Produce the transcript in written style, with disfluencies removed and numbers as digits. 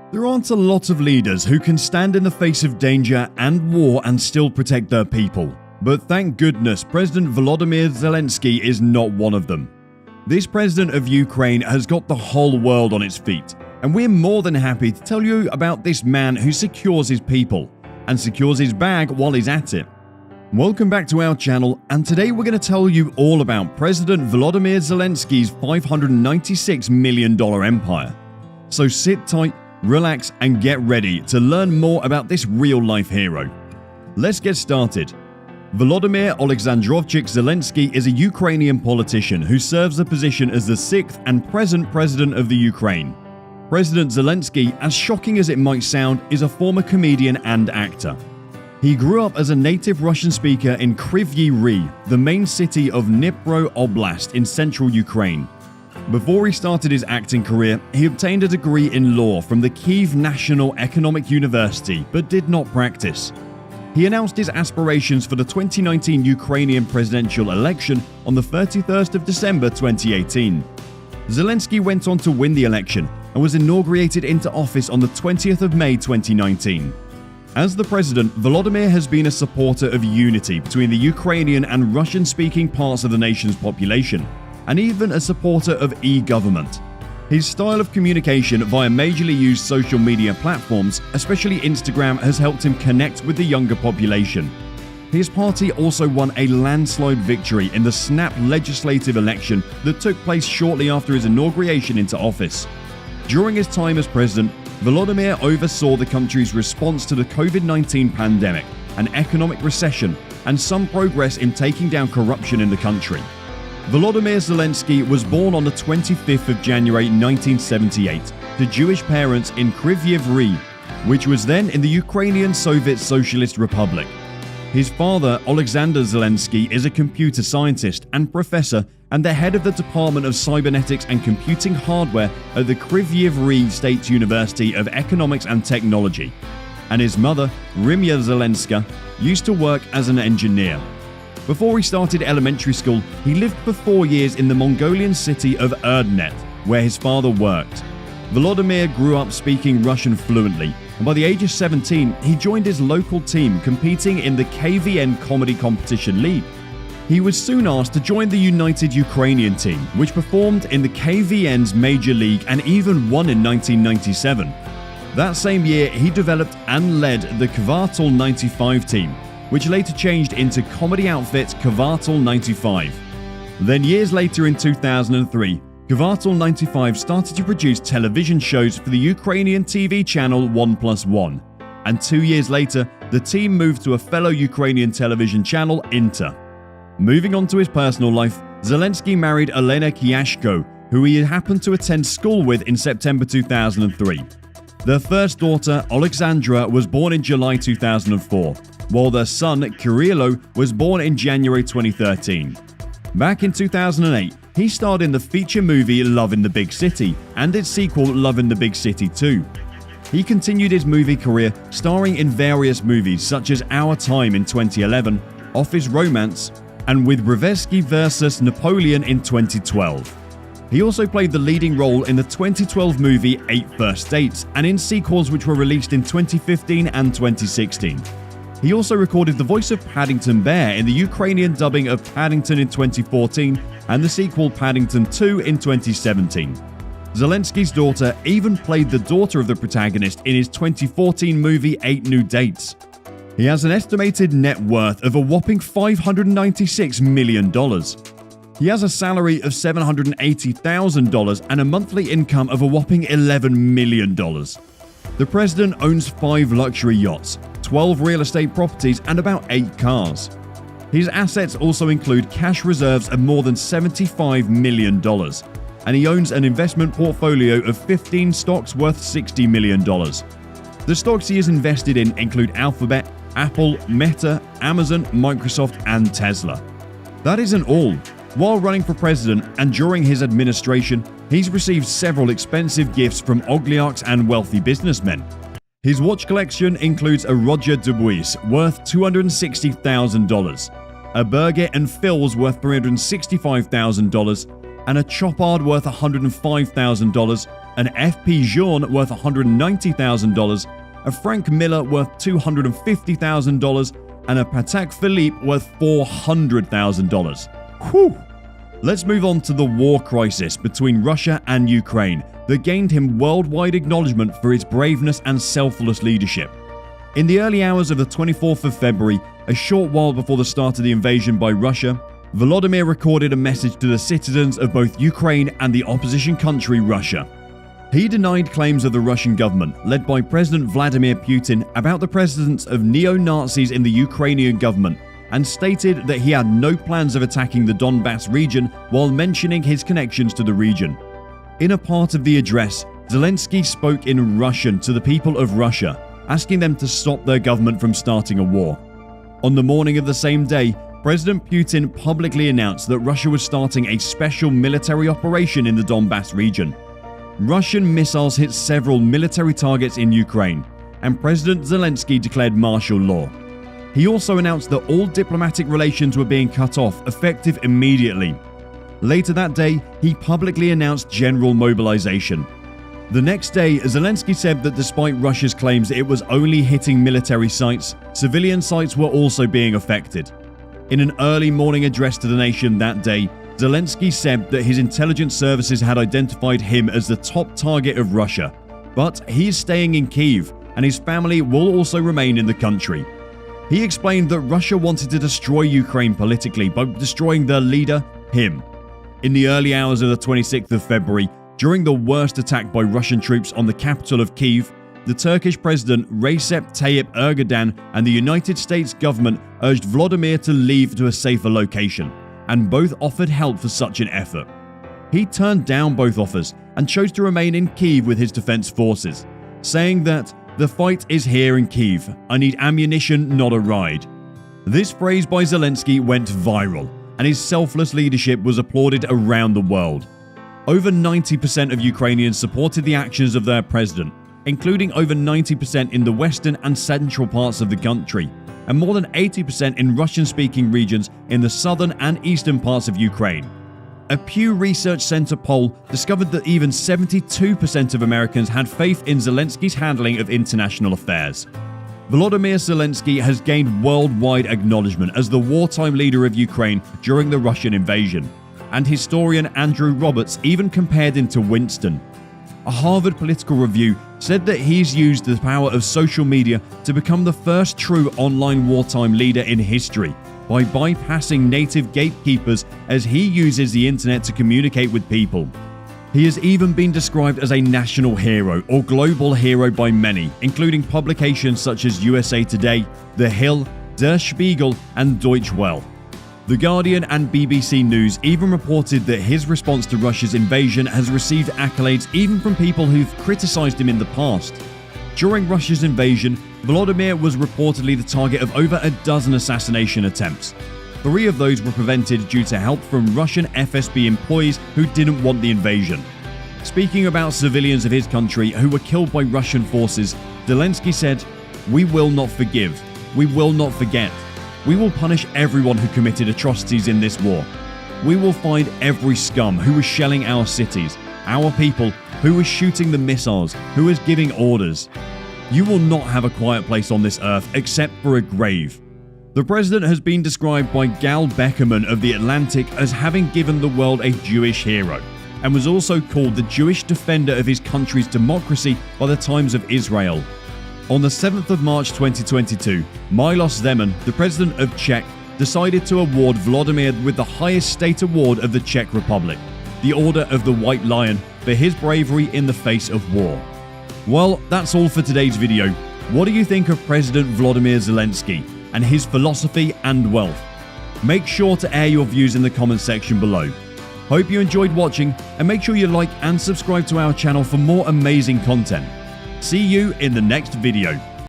There aren't a lot of leaders who can stand in the face of danger and war and still protect their people. But thank goodness President Volodymyr Zelenskyj is not one of them. This president of Ukraine has got the whole world on its feet, and we're more than happy to tell you about this man who secures his people and secures his bag while he's at it. Welcome back to our channel, and today we're going to tell you all about President Volodymyr Zelenskyj's $596 million empire. So sit tight, relax, and get ready to learn more about this real-life hero. Let's get started. Volodymyr Alexandrovich Zelenskyj is a Ukrainian politician who serves the position as the 6th and present president of the Ukraine. President Zelenskyj, as shocking as it might sound, is a former comedian and actor. He grew up as a native Russian speaker in Kryvyi Rih, the main city of Dnipro Oblast in central Ukraine. Before he started his acting career, he obtained a degree in law from the Kyiv National Economic University but did not practice. He announced his aspirations for the 2019 Ukrainian presidential election on the 31st of December 2018. Zelenskyj went on to win the election and was inaugurated into office on the 20th of May 2019. As the president, Volodymyr has been a supporter of unity between the Ukrainian and Russian-speaking parts of the nation's population, and even a supporter of e-government. His style of communication via majorly used social media platforms, especially Instagram, has helped him connect with the younger population. His party also won a landslide victory in the snap legislative election that took place shortly after his inauguration into office. During his time as president, Volodymyr oversaw the country's response to the COVID-19 pandemic, an economic recession, and some progress in taking down corruption in the country. Volodymyr Zelenskyj was born on the 25th of January 1978 to Jewish parents in Kryvyi Rih, which was then in the Ukrainian Soviet Socialist Republic. His father, Alexander Zelenskyj, is a computer scientist and professor and the head of the Department of Cybernetics and Computing Hardware at the Kryvyi Rih State University of Economics and Technology. And his mother, Rimya Zelenska, used to work as an engineer. Before he started elementary school, he lived for 4 years in the Mongolian city of Erdnet, where his father worked. Volodymyr grew up speaking Russian fluently, and by the age of 17, he joined his local team competing in the KVN Comedy Competition League. He was soon asked to join the United Ukrainian team, which performed in the KVN's Major League and even won in 1997. That same year, he developed and led the Kvartal 95 team, which later changed into comedy outfit Kvartal 95. Then years later in 2003, Kvartal 95 started to produce television shows for the Ukrainian TV channel 1+1, and 2 years later, the team moved to a fellow Ukrainian television channel, Inter. Moving on to his personal life, Zelenskyj married Elena Kiashko, who he happened to attend school with in September 2003. Their first daughter, Alexandra, was born in July 2004, while their son, Kirilo, was born in January 2013. Back in 2008, he starred in the feature movie Love in the Big City and its sequel Love in the Big City 2. He continued his movie career starring in various movies such as Our Time in 2011, Office Romance, and with Brzezinski vs. Napoleon in 2012. He also played the leading role in the 2012 movie 8 First Dates and in sequels which were released in 2015 and 2016. He also recorded the voice of Paddington Bear in the Ukrainian dubbing of Paddington in 2014 and the sequel Paddington 2 in 2017. Zelenskyj's daughter even played the daughter of the protagonist in his 2014 movie 8 New Dates. He has an estimated net worth of a whopping $596 million. He has a salary of $780,000 and a monthly income of a whopping $11 million. The president owns 5 luxury yachts, 12 real estate properties, and about 8 cars. His assets also include cash reserves of more than $75 million, and he owns an investment portfolio of 15 stocks worth $60 million. The stocks he is invested in include Alphabet, Apple, Meta, Amazon, Microsoft, and Tesla. That isn't all. While running for president and during his administration, he's received several expensive gifts from oligarchs and wealthy businessmen. His watch collection includes a Roger Dubuis worth $260,000, a Berger & Phil's worth $365,000, and a Chopard worth $105,000, an FP Jean worth $190,000, a Frank Miller worth $250,000, and a Patek Philippe worth $400,000. Whew! Let's move on to the war crisis between Russia and Ukraine that gained him worldwide acknowledgement for his braveness and selfless leadership. In the early hours of the 24th of February, a short while before the start of the invasion by Russia, Volodymyr recorded a message to the citizens of both Ukraine and the opposition country Russia. He denied claims of the Russian government, led by President Vladimir Putin, about the presence of neo-Nazis in the Ukrainian government, and stated that he had no plans of attacking the Donbass region while mentioning his connections to the region. In a part of the address, Zelenskyj spoke in Russian to the people of Russia, asking them to stop their government from starting a war. On the morning of the same day, President Putin publicly announced that Russia was starting a special military operation in the Donbass region. Russian missiles hit several military targets in Ukraine, and President Zelenskyj declared martial law. He also announced that all diplomatic relations were being cut off, effective immediately. Later that day, he publicly announced general mobilization. The next day, Zelenskyj said that despite Russia's claims it was only hitting military sites, civilian sites were also being affected. In an early morning address to the nation that day, Zelenskyj said that his intelligence services had identified him as the top target of Russia, but he is staying in Kyiv and his family will also remain in the country. He explained that Russia wanted to destroy Ukraine politically by destroying their leader, him. In the early hours of the 26th of February, during the worst attack by Russian troops on the capital of Kyiv, the Turkish President Recep Tayyip Erdogan and the United States government urged Volodymyr to leave to a safer location, and both offered help for such an effort. He turned down both offers and chose to remain in Kyiv with his defense forces, saying that "The fight is here in Kyiv. I need ammunition, not a ride." This phrase by Zelenskyj went viral, and his selfless leadership was applauded around the world. Over 90% of Ukrainians supported the actions of their president, including over 90% in the western and central parts of the country, and more than 80% in Russian-speaking regions in the southern and eastern parts of Ukraine. A Pew Research Center poll discovered that even 72% of Americans had faith in Zelenskyj's handling of international affairs. Volodymyr Zelenskyj has gained worldwide acknowledgement as the wartime leader of Ukraine during the Russian invasion, and historian Andrew Roberts even compared him to Winston. A Harvard Political Review said that he's used the power of social media to become the first true online wartime leader in history by bypassing native gatekeepers as he uses the internet to communicate with people. He has even been described as a national hero or global hero by many, including publications such as USA Today, The Hill, Der Spiegel, and Deutsche Welle. The Guardian and BBC News even reported that his response to Russia's invasion has received accolades even from people who've criticized him in the past. During Russia's invasion, Volodymyr was reportedly the target of over a dozen assassination attempts. 3 of those were prevented due to help from Russian FSB employees who didn't want the invasion. Speaking about civilians of his country who were killed by Russian forces, Zelenskyj said, "We will not forgive. We will not forget. We will punish everyone who committed atrocities in this war. We will find every scum who was shelling our cities, our people, who was shooting the missiles, who was giving orders. You will not have a quiet place on this earth except for a grave." The president has been described by Gal Beckerman of The Atlantic as having given the world a Jewish hero, and was also called the Jewish defender of his country's democracy by the Times of Israel. On the 7th of March 2022, Milos Zeman, the president of Czech, decided to award Volodymyr with the highest state award of the Czech Republic, the Order of the White Lion, for his bravery in the face of war. Well, that's all for today's video. What do you think of President Volodymyr Zelenskyj and his philosophy and wealth? Make sure to air your views in the comment section below. Hope you enjoyed watching, and make sure you like and subscribe to our channel for more amazing content. See you in the next video.